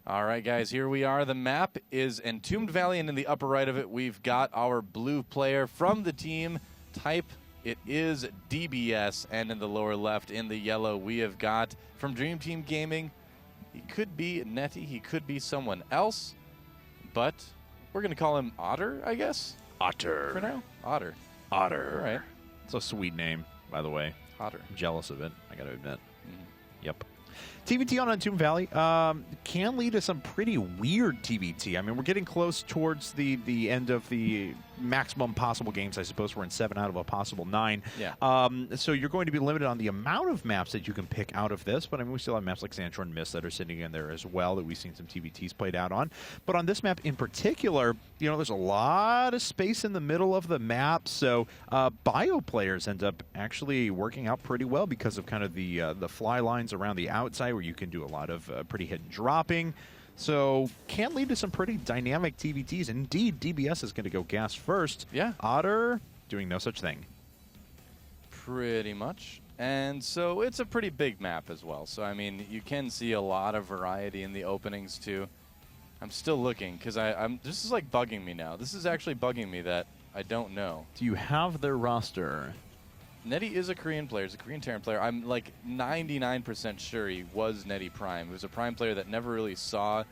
All right, guys, here we are. The map is Entombed Valley, and in the upper right of it, we've got our blue player from the team Type. It is DBS, and in the lower left, in the yellow, we have got from Dream Team Gaming. He could be Netty, he could be someone else, but we're going to call him Otter, I guess? Otter. For now? Otter. Otter. All right. It's a sweet name, by the way. Otter. I'm jealous of it, I got to admit. Yep. TVT on Entombed Valley can lead to some pretty weird TVT. I mean, we're getting close towards the end of the maximum possible games. I suppose we're in 7 out of a possible 9. Yeah. So you're going to be limited on the amount of maps that you can pick out of this. But I mean, we still have maps like Sandshore and Mist that are sitting in there as well that we've seen some TVTs played out on. But on this map in particular, you know, there's a lot of space in the middle of the map. So bio players end up actually working out pretty well because of kind of the fly lines around the outside, where you can do a lot of pretty hidden dropping. So can lead to some pretty dynamic TVTs. Indeed, DBS is going to go gas first. Yeah. Otter doing no such thing. Pretty much. And so it's a pretty big map as well. So, I mean, you can see a lot of variety in the openings, too. I'm still looking, because this is, like, bugging me now. This is actually bugging me that I don't know. Do you have their roster? Netty is a Korean player. He's a Korean Terran player. I'm like 99% sure he was Netty Prime. He was a Prime player that never really saw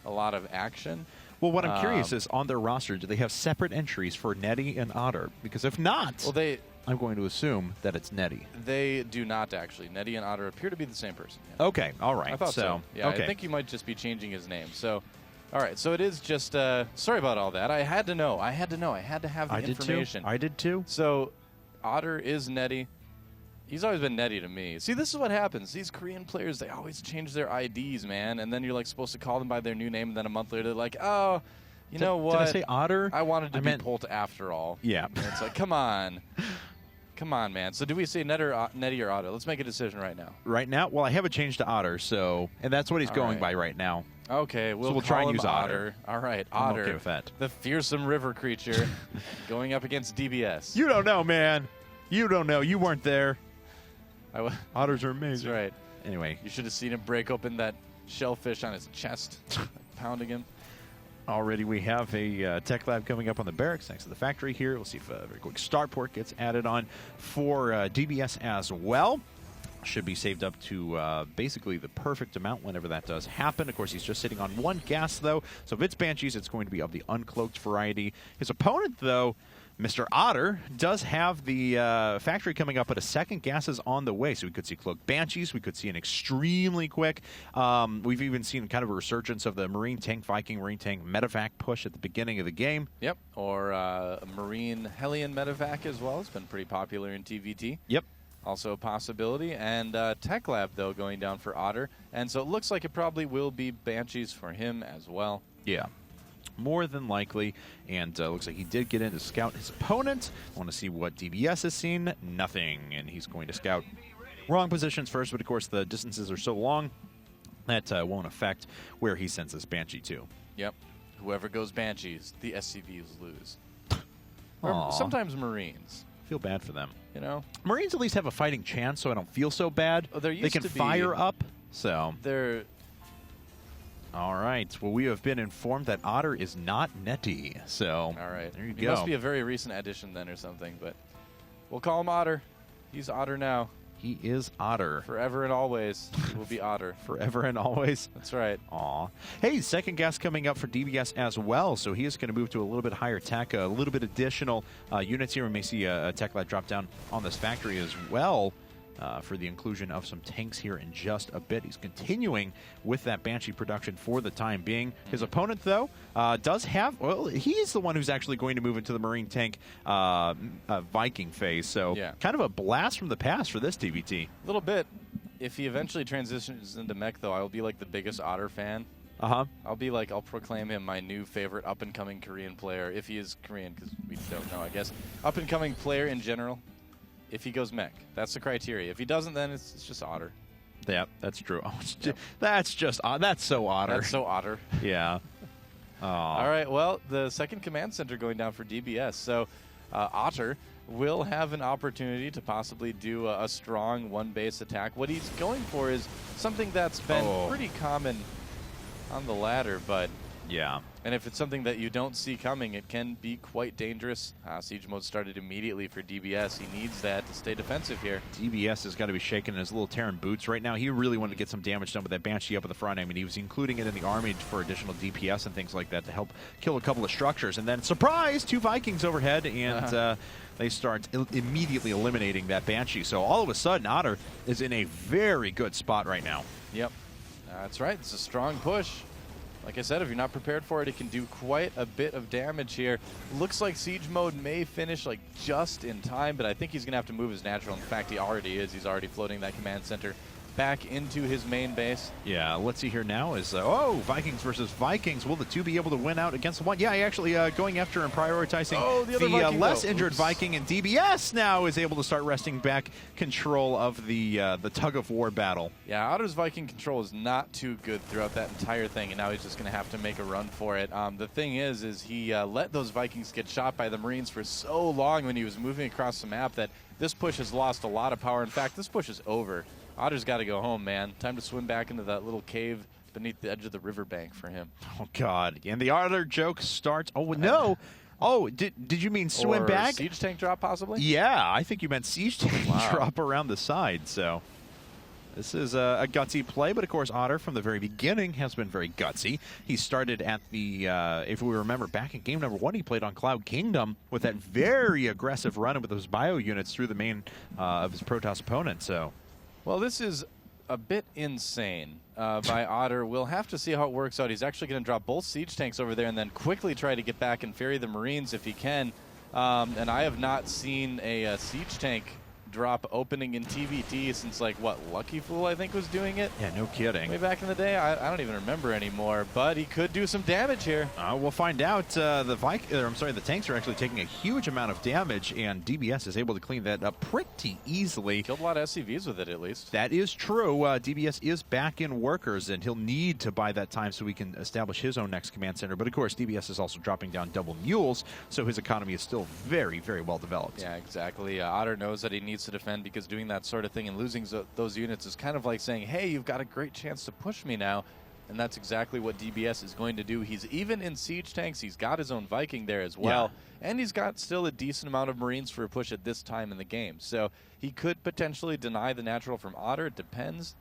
a lot of action. Well, what I'm curious is, on their roster, do they have separate entries for Netty and Otter? Because if not, well, I'm going to assume that it's Netty. They do not, actually. Netty and Otter appear to be the same person. Yeah. Okay, all right. I thought so. Yeah, okay. I think he might just be changing his name. So, all right. So it is just, sorry about all that. I had to know. I had to know. I had to have the information. I did too. So Otter is Netty. He's always been Netty to me. See, this is what happens. These Korean players, they always change their IDs, man. And then you're like supposed to call them by their new name, and then a month later they're like, oh, you know what? Did I say Otter? I wanted to be Polt after all. Yeah. And it's like, come on. Come on, man. So do we say Netty or Otter? Let's make a decision right now. Right now? Well, I have it changed to Otter, so, and that's what he's going by right now. Okay, we'll try and him use Otter. All right, I'm Otter. okay with that. The fearsome river creature going up against DBS. You don't know, man. You don't know. You weren't there. Otters are amazing. That's right. Anyway. You should have seen him break open that shellfish on his chest, pounding him. Already we have a tech lab coming up on the barracks next to the factory here. We'll see if a very quick starport gets added on for DBS as well. Should be saved up to basically the perfect amount whenever that does happen. Of course, he's just sitting on 1 gas, though. So if it's Banshees, it's going to be of the uncloaked variety. His opponent, though, Mr. Otter, does have the factory coming up, but a second gas is on the way. So we could see cloaked Banshees. We could see an extremely quick. We've even seen kind of a resurgence of the Marine Tank, Viking Marine Tank medevac push at the beginning of the game. Yep, or a Marine Hellion medevac as well. It's been pretty popular in TVT. Yep. Also a possibility. And Tech Lab, though, going down for Otter. And so it looks like it probably will be Banshees for him as well. Yeah. More than likely, and looks like he did get in to scout his opponent. Want to see what DBS has seen? Nothing, and he's going to scout wrong positions first, but of course the distances are so long that won't affect where he sends this Banshee to. Yep. Whoever goes Banshees, the SCVs lose. Or sometimes Marines. Feel bad for them. You know? Marines at least have a fighting chance, so I don't feel so bad. Oh, they can fire up, so... They're... All right. Well, we have been informed that Otter is not Netty. So, all right. There you he go. Must be a very recent addition then or something, but we'll call him Otter. He's Otter now. He is Otter. Forever and always, he will be Otter. Forever and always? That's right. Aw. Hey, second gas coming up for DBS as well, so he is going to move to a little bit higher tech, a little bit additional units here. We may see a tech lab drop down on this factory as well. For the inclusion of some tanks here in just a bit. He's continuing with that Banshee production for the time being. His opponent, though, does have... Well, he's the one who's actually going to move into the Marine Tank Viking phase. So kind of a blast from the past for this TVT. A little bit. If he eventually transitions into mech, though, I will be like the biggest Otter fan. I'll be like, I'll proclaim him my new favorite up-and-coming Korean player. If he is Korean, because we don't know, I guess. Up-and-coming player in general. If he goes mech, that's the criteria. If he doesn't, then it's just Otter. Yeah, that's true. Oh, that's so Otter. That's so Otter. Yeah. All right, well, the second command center going down for DBS. So Otter will have an opportunity to possibly do a strong one-base attack. What he's going for is something that's been pretty common on the ladder, but yeah. And if it's something that you don't see coming, it can be quite dangerous. Siege mode started immediately for DBS. He needs that to stay defensive here. DBS has got to be shaking in his little Terran boots right now. He really wanted to get some damage done with that Banshee up at the front. I mean, he was including it in the army for additional DPS and things like that to help kill a couple of structures. And then, surprise, 2 Vikings overhead, and they start immediately eliminating that Banshee. So all of a sudden, Otter is in a very good spot right now. Yep, that's right. It's a strong push. Like I said, if you're not prepared for it, it can do quite a bit of damage here. Looks like Siege mode may finish like just in time, but I think he's going to have to move his natural. In fact, he already is. He's already floating that command center back into his main base. Yeah, let's see here now is, Vikings versus Vikings. Will the 2 be able to win out against the 1? Yeah, he actually going after and prioritizing the less injured Viking, and DBS now is able to start wresting back control of the tug of war battle. Yeah, Otter's Viking control is not too good throughout that entire thing, and now he's just going to have to make a run for it. The thing is he let those Vikings get shot by the Marines for so long when he was moving across the map that this push has lost a lot of power. In fact, this push is over. Otter's got to go home, man. Time to swim back into that little cave beneath the edge of the riverbank for him. Oh, God. And the Otter joke starts. Oh, no. Oh, did you mean swim back? Siege tank drop, possibly? Yeah, I think you meant siege tank drop around the side. So this is a gutsy play, but of course Otter from the very beginning has been very gutsy. He started at the, if we remember, back in game number 1, he played on Cloud Kingdom with that very aggressive run with those bio units through the main of his Protoss opponent. So. Well, this is a bit insane by Otter. We'll have to see how it works out. He's actually going to drop both siege tanks over there and then quickly try to get back and ferry the Marines if he can. And I have not seen a siege tank drop opening in TVT since, like, what, Lucky Fool, I think, was doing it? Yeah, no kidding. Way back in the day? I don't even remember anymore, but he could do some damage here. We'll find out. The tanks are actually taking a huge amount of damage, and DBS is able to clean that up pretty easily. Killed a lot of SCVs with it, at least. That is true. DBS is back in workers, and he'll need to buy that time so he can establish his own next command center. But, of course, DBS is also dropping down double mules, so his economy is still very, very well developed. Yeah, exactly. Otter knows that he needs to defend, because doing that sort of thing and losing those units is kind of like saying, hey, you've got a great chance to push me now. And that's exactly what DBS is going to do. He's even in siege tanks. He's got his own Viking there as well. Yeah. And he's got still a decent amount of Marines for a push at this time in the game. So he could potentially deny the natural from Otter. It depends.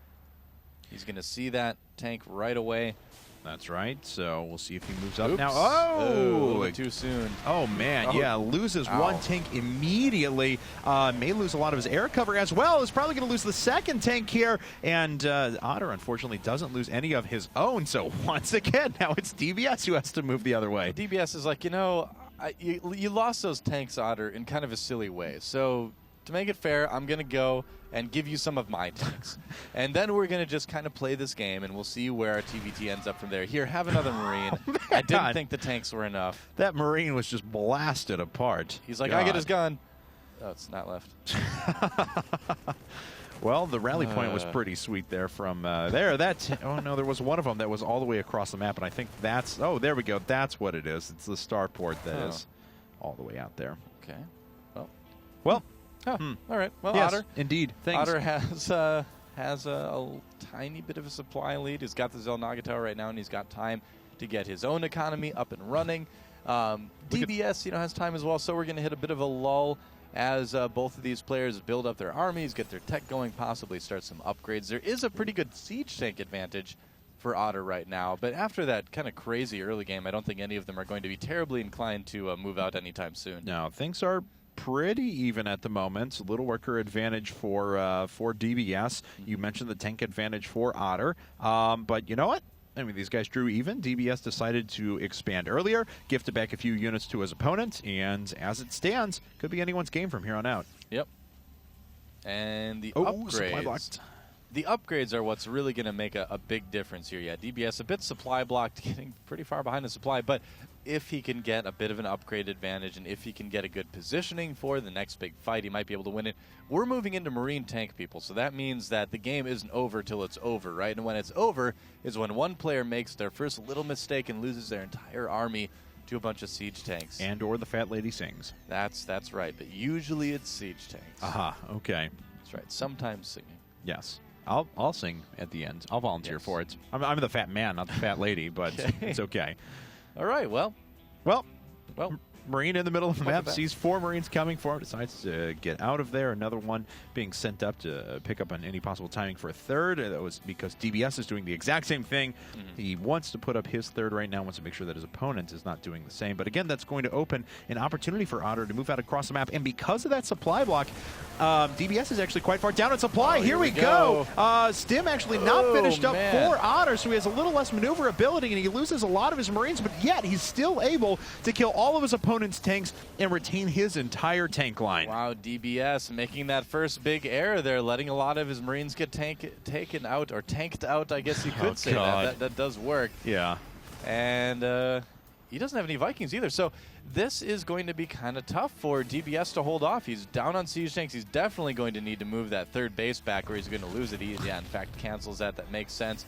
He's going to see that tank right away. That's right. So we'll see if he moves up Oops. now. Oh, too soon. Oh, man. Yeah, loses one tank immediately. May lose a lot of his air cover as well. Is probably going to lose the second tank here. And Otter, unfortunately, doesn't lose any of his own. So once again, now it's DBS who has to move the other way. DBS is like, you know, you lost those tanks, Otter, in kind of a silly way. So to make it fair, I'm going to go and give you some of my tanks. And then we're going to just kind of play this game, and we'll see where our TVT ends up from there. Here, have another Marine. I didn't think the tanks were enough. That Marine was just blasted apart. He's like, I get his gun. Oh, it's not left. Well, the rally point was pretty sweet there from there. Oh, no, there was one of them that was all the way across the map, and I think that's, oh, there we go. That's what it is. It's the starport that is all the way out there. Okay. Well. All right. Well, yes, Otter. Indeed. Thanks. Otter has a tiny bit of a supply lead. He's got the Zelnaga Tower right now, and he's got time to get his own economy up and running. DBS, has time as well, so we're going to hit a bit of a lull as both of these players build up their armies, get their tech going, possibly start some upgrades. There is a pretty good siege tank advantage for Otter right now, but after that kind of crazy early game, I don't think any of them are going to be terribly inclined to move out anytime soon. No, things are pretty even at the moment. Little worker advantage for DBS. You mentioned the tank advantage for Otter. But you know what? I mean, these guys drew even. DBS decided to expand earlier, gifted back a few units to his opponent, and as it stands, could be anyone's game from here on out. Yep. And the supply blocked. The upgrades are what's really going to make a big difference here. Yeah, DBS a bit supply blocked, getting pretty far behind the supply, but if he can get a bit of an upgrade advantage and if he can get a good positioning for the next big fight, he might be able to win it. We're moving into Marine tank, people, so that means that the game isn't over till it's over, right? And when it's over is when one player makes their first little mistake and loses their entire army to a bunch of siege tanks. And or the fat lady sings. That's right, but usually it's siege tanks. Aha, okay. That's right, sometimes singing. Yes. I'll sing at the end. I'll volunteer for it. I'm the fat man, not the fat lady, but it's okay. All right, well. Marine in the middle of the map sees 4 Marines coming for him, decides to get out of there. Another one being sent up to pick up on any possible timing for a third. That was because DBS is doing the exact same thing. He wants to put up his third right now, wants to make sure that his opponent is not doing the same. But again, that's going to open an opportunity for Otter to move out across the map. And because of that supply block, DBS is actually quite far down in supply. Here we go. Stim actually not finished up for Otter, so he has a little less maneuverability, and he loses a lot of his Marines, but yet he's still able to kill all of his opponent's tanks and retain his entire tank line. Wow, DBS making that first big error there, letting a lot of his Marines get taken out, or tanked out, I guess you could say that. That does work. Yeah. And he doesn't have any Vikings either, so this is going to be kind of tough for DBS to hold off. He's down on siege tanks. He's definitely going to need to move that third base back, or he's going to lose it. He, in fact, cancels that. That makes sense.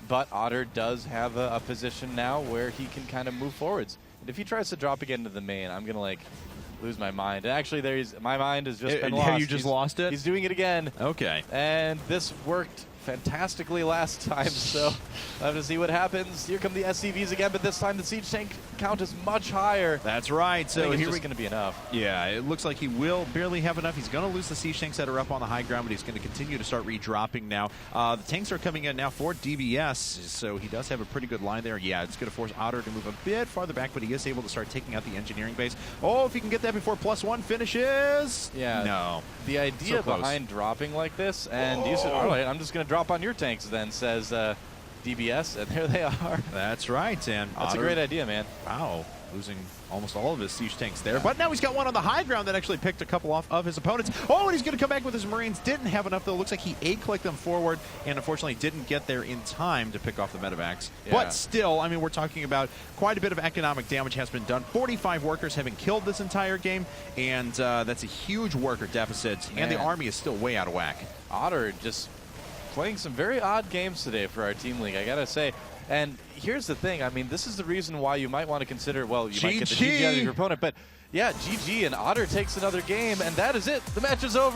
But Otter does have a position now where he can kind of move forwards. And if he tries to drop again to the main, I'm going to, like, lose my mind. And actually, my mind has just been lost. Have you just lost it? He's doing it again. Okay. And this worked fantastically last time, so we'll have to see what happens. Here come the SCVs again, but this time the siege tank count is much higher. That's right. So here going to be enough. Yeah, it looks like he will barely have enough. He's going to lose the siege tanks that are up on the high ground, but he's going to continue to start redropping now. The tanks are coming in now for DBS, so he does have a pretty good line there. Yeah, it's going to force Otter to move a bit farther back, but he is able to start taking out the engineering base. Oh, if he can get that before +1 finishes. Yeah. No. The idea behind dropping like this, and you said, all right, I'm just going to drop on your tanks then, says DBS, and there they are. That's right. And that's Otter, a great idea, man. Wow. Losing almost all of his siege tanks there. But now he's got one on the high ground that actually picked a couple off of his opponents. Oh, and he's going to come back with his Marines. Didn't have enough, though. Looks like he A-clicked them forward and unfortunately didn't get there in time to pick off the medevacs. Yeah. But still, I mean, we're talking about quite a bit of economic damage has been done. 45 workers have been killed this entire game, and that's a huge worker deficit, and the army is still way out of whack. Otter just playing some very odd games today for our team league, I gotta say. And here's the thing, I mean, this is the reason why you might want to consider, well, you might get the GG out of your opponent, but yeah, GG, and Otter takes another game, and that is it. The match is over.